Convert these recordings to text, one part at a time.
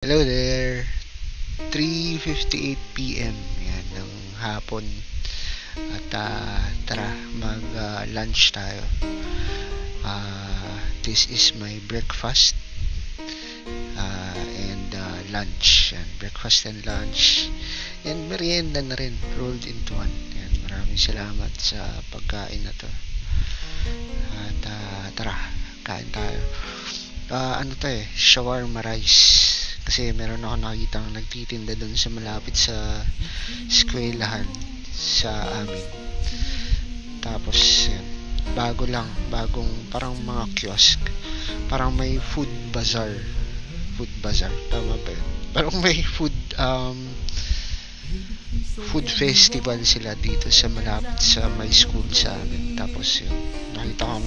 Hello there. 3:58 PM yan ng hapon at tara mag lunch tayo. This is my breakfast and lunch. Yan, breakfast and lunch. And merienda na rin, rolled into one. Yan, maraming salamat sa pagkain na to. At tara, kain tayo. Ano to shawarma rice. Kasi meron ako nakitang nagtitinda doon sa malapit sa eskwelahan sa amin. Tapos yan, bagong parang mga kiosk. Parang may food bazaar, tama ba yun? Parang may food festival sila dito sa malapit sa my school sa amin. Tapos yun, nakita ko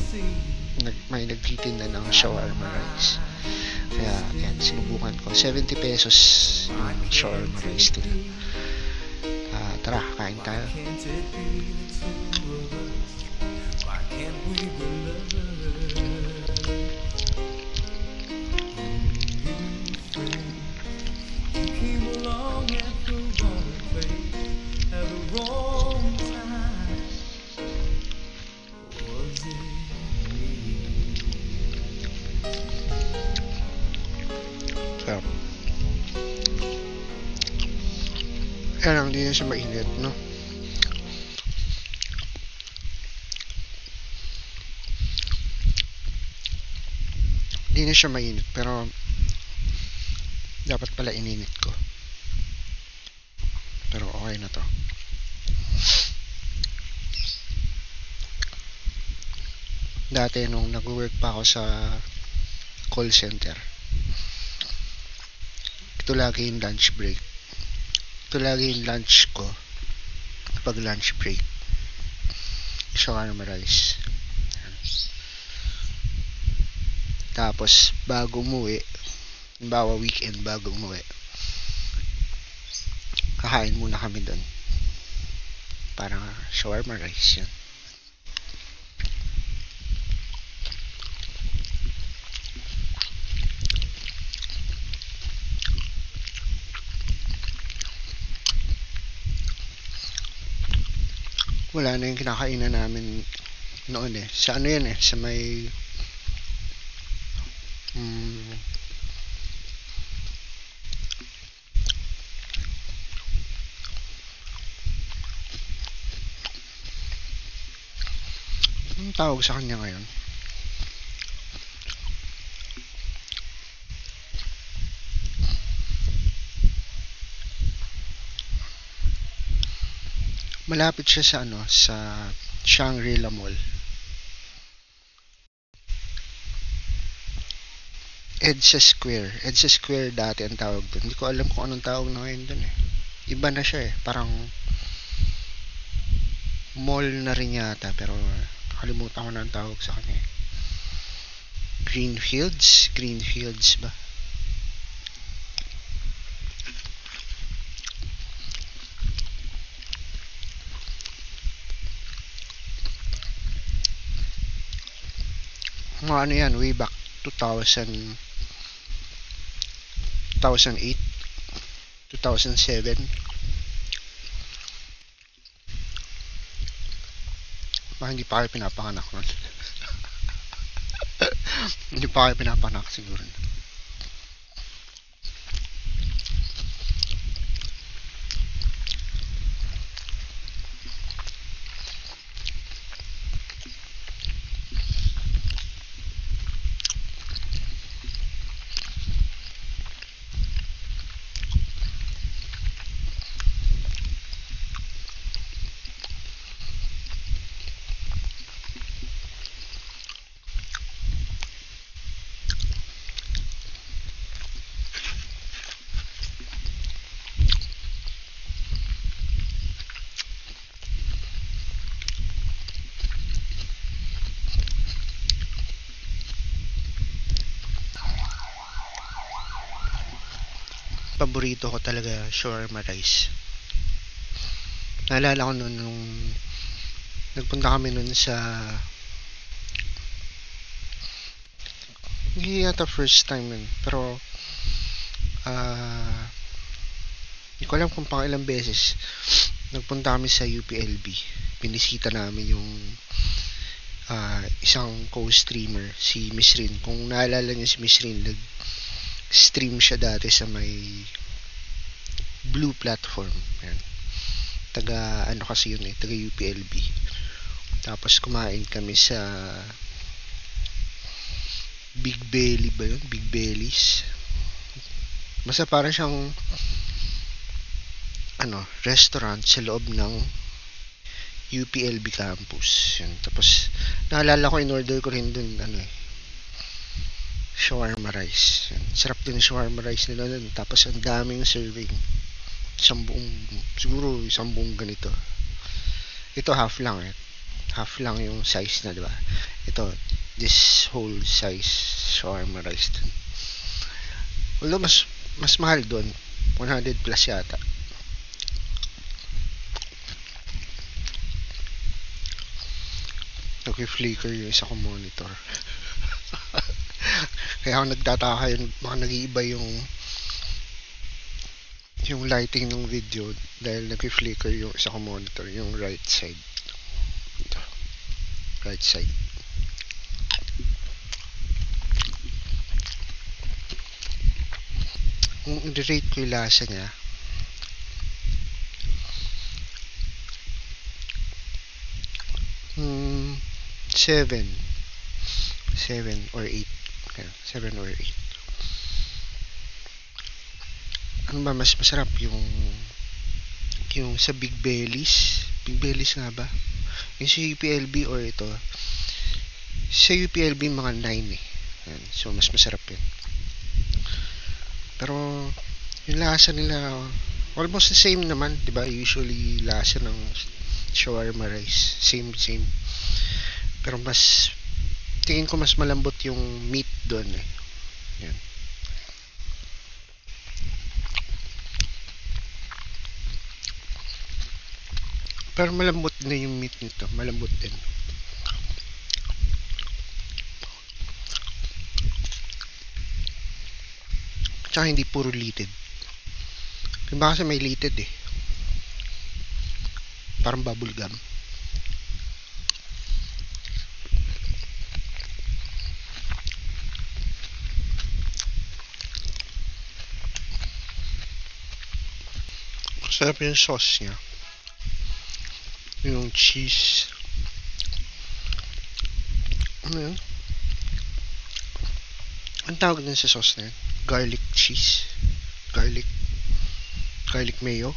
may nagtitinda ng shawarma rice. Kaya yan, sinubukan ko. 70 pesos yung shawarma rice nila. Tara, kain tayo. Kaya lang, hindi na siya mainit, no? Hindi na siya mainit, pero dapat pala ininit ko. Pero okay na to. Dati nung nag-work pa ako sa call center, ito lagi yung lunch break. Ito lagi yung lunch ko pag lunch break. Shawarma rice. Tapos bago umuwi, bawa weekend bago umuwi, kakain muna kami doon. Parang shawarma rice yan. Wala na yung kinakainan namin noon sa ano yan sa may anong tawag sa kanya ngayon? Malapit siya sa sa Shangri-La Mall. EDSA Square dati ang tawag doon. Hindi ko alam kung anong tawag na ngayon doon Iba na siya Parang mall na rin yata, pero nakalimutan ko na ang tawag sa kanya. Greenfields ba? Mga ano yan, way back 2008, 2007. Hindi pa kayo pinapanganak nun. Hindi pa kayo pinapanganak siguro. Paborito ko talaga shawarma rice. Naalala ko noon nung nagpunta kami noon sa hindi yata first time yun, pero Hindi ko alam kung pang ilang beses nagpunta kami sa UPLB. Binisita namin yung isang co-streamer, si Miss Rin. Kung naalala niyo si Miss Rin, nag-stream siya dati sa may Blue Platform. Yan. Taga ano kasi yun taga UPLB. Tapos kumain kami sa Big Belly ba yun? Big Bellies. Basta parang siyang restaurant sa loob ng UPLB campus. Yan. Tapos naalala ko, in-order ko rin dun shawarma rice. Yan. Sarap din yung shawarma rice nila dun. Tapos ang daming serving. Siguro isang buong ganito. Ito half lang half lang yung size na, diba? Ito, this whole size shawarma rice dun. Although mas mahal dun, 100 plus yata. Nag-flicker yung isa kong monitor. Kaya ako nagtataka yun, baka nag-iiba yung lighting ng video dahil nag-flicker yung isa kong monitor, yung right side. Ito. Right side. Kung i-rate ko yung lasa niya, seven or 8. 7 or 8. Ano ba mas masarap, yung sa Big Bellies nga ba, yung sa UPLB or ito sa UPLB mga 9 Yan. So mas masarap yun, pero yung lasa nila almost the same naman, diba? Usually lasa ng shawarma rice same, pero tingin ko mas malambot yung meat doon Yan. Pero malambot na yung meat nito, malambot din. Tsaka hindi puro litid. Diba kasi may litid parang bubble gum. Sarap yung sauce niya, yung cheese. Ano yun? Ang tawag din sa sauce na yun, garlic cheese, garlic mayo.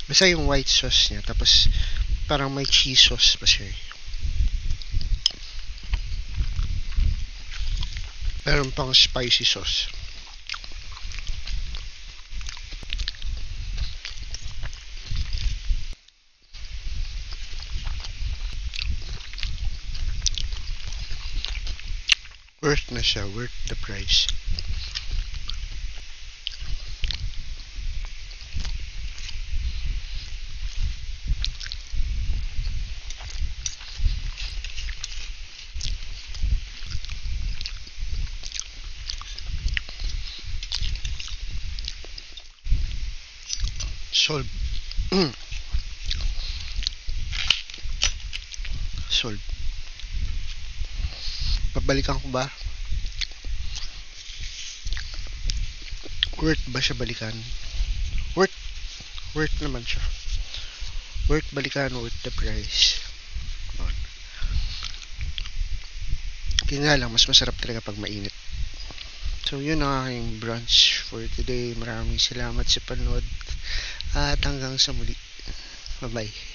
Basta yung white sauce niya, tapos parang may cheese sauce pa siya meron pang spicy sauce. Worth na siya, worth the price. Solve. Solve. Babalikan ko ba? Worth ba siya balikan? Worth naman siya. Worth balikan, worth the price. Kaya lang, mas masarap talaga pag mainit. So, yun ang aking brunch for today. Maraming salamat sa panood. At hanggang sa muli. Bye-bye.